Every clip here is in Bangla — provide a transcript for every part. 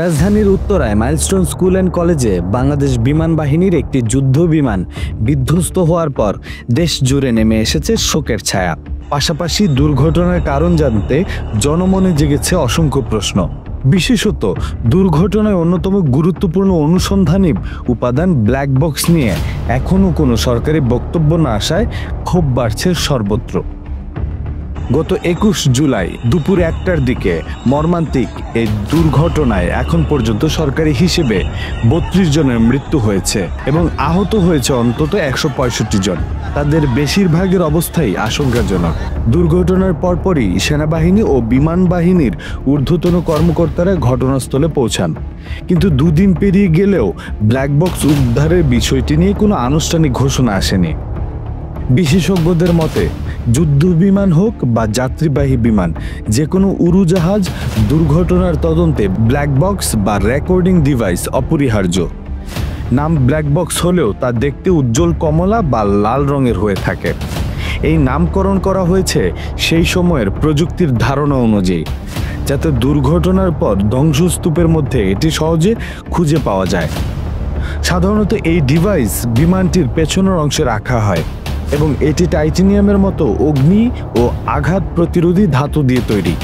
রাজধানীর উত্তরায় মাইলস্টোন স্কুল অ্যান্ড কলেজে বাংলাদেশ বিমান বাহিনীর একটি যুদ্ধ বিমান বিধ্বস্ত হওয়ার পর দেশ জুড়ে নেমে এসেছে শোকের ছায়া। পাশাপাশি দুর্ঘটনার কারণ জানতে জনমনে জেগেছে অসংখ্য প্রশ্ন। বিশেষত দুর্ঘটনায় অন্যতম গুরুত্বপূর্ণ অনুসন্ধানী উপাদান ব্ল্যাক বক্স নিয়ে এখনও কোনো সরকারি বক্তব্য না আসায় ক্ষোভ বাড়ছে সর্বত্র। গত 21 জুলাই দুপুর 1টার দিকে মর্মান্তিক এই দুর্ঘটনায় এখন পর্যন্ত সরকারি হিসেবে 32 জনের মৃত্যু হয়েছে এবং আহত হয়েছে অন্তত 165 জন। তাদের বেশিরভাগের অবস্থাই আশঙ্কাজনক। দুর্ঘটনার পরপরই সেনাবাহিনী ও বিমান বাহিনীর ঊর্ধ্বতন কর্মকর্তারা ঘটনাস্থলে পৌঁছান, কিন্তু দুদিন পেরিয়ে গেলেও ব্ল্যাক বক্স উদ্ধারের বিষয়টি নিয়ে কোনো আনুষ্ঠানিক ঘোষণা আসেনি। বিশেষজ্ঞদের মতে যুদ্ধ বিমান হোক বা যাত্রীবাহী বিমান, যে কোনো উড়োজাহাজ দুর্ঘটনার তদন্তে ব্ল্যাক বক্স বা রেকর্ডিং ডিভাইস অপরিহার্য। নাম ব্ল্যাক বক্স হলেও তা দেখতে উজ্জ্বল কমলা বা লাল রঙের হয়ে থাকে। এই নামকরণ করা হয়েছে সেই সময়ের প্রযুক্তির ধারণা অনুযায়ী, যাতে দুর্ঘটনার পর ধ্বংসস্তূপের মধ্যে এটি সহজে খুঁজে পাওয়া যায়। সাধারণত এই ডিভাইস বিমানটির পেছনের অংশে রাখা হয় এবং এটি টাইটানিয়ামের মতো অগ্নি ও আঘাত প্রতিরোধী ধাতু দিয়ে তৈরি।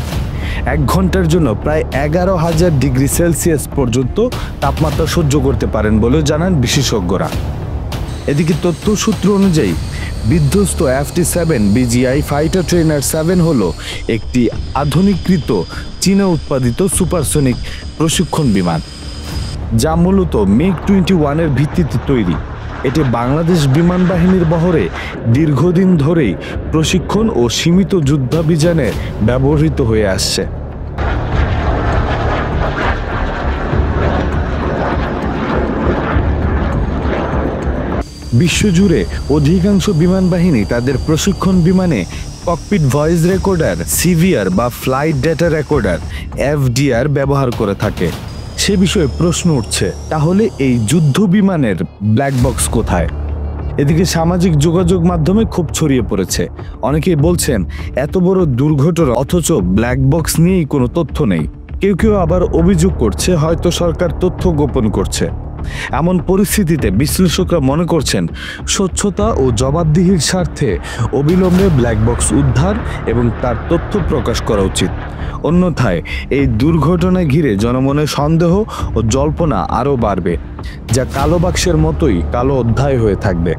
1 ঘন্টার জন্য প্রায় 11,000 ডিগ্রি সেলসিয়াস পর্যন্ত তাপমাত্রা সহ্য করতে পারেন বলেও জানান বিশেষজ্ঞরা। এদিকে তথ্যসূত্র অনুযায়ী বিধ্বস্ত FT-7 BGI ফাইটার ট্রেনার 7 হলো একটি আধুনিকৃত চীনা উৎপাদিত সুপারসনিক প্রশিক্ষণ বিমান, যা মূলত MiG-21 এর ভিত্তিতে তৈরি। এটি বাংলাদেশ বিমান বাহিনীর বহরে দীর্ঘদিন ধরেই প্রশিক্ষণ ও সীমিত যুদ্ধাভিযানে ব্যবহৃত হয়ে আসছে। বিশ্বজুড়ে অধিকাংশ বিমান বাহিনী তাদের প্রশিক্ষণ বিমানে ককপিট ভয়েস রেকর্ডার, CVR বা ফ্লাইট ডেটা রেকর্ডার FDR ব্যবহার করে থাকে। সে বিষয়ে প্রশ্ন উঠছে, তাহলে এই যুদ্ধ বিমানের ব্ল্যাক বক্স কোথায়? এদিকে সামাজিক যোগাযোগ মাধ্যমে খুব ছড়িয়ে পড়েছে। অনেকেই বলছেন এত বড় দুর্ঘটনা অথচ ব্ল্যাক বক্স নিয়েই কোনো তথ্য নেই। কেউ কেউ আবার অভিযোগ করছে হয়তো সরকার তথ্য গোপন করছে। এমন পরিস্থিতিতে বিশ্লেষকরা মনে করছেন স্বচ্ছতা ও জবাবদিহির স্বার্থে অবিলম্বে ব্ল্যাক বক্স উদ্ধার এবং তার তথ্য প্রকাশ করা উচিত। অন্যথায় এই দুর্ঘটনা ঘিরে জনমনে সন্দেহ ও জল্পনা আরও বাড়বে, যা কালো বাক্সের মতোই কালো অধ্যায় হয়ে থাকবে।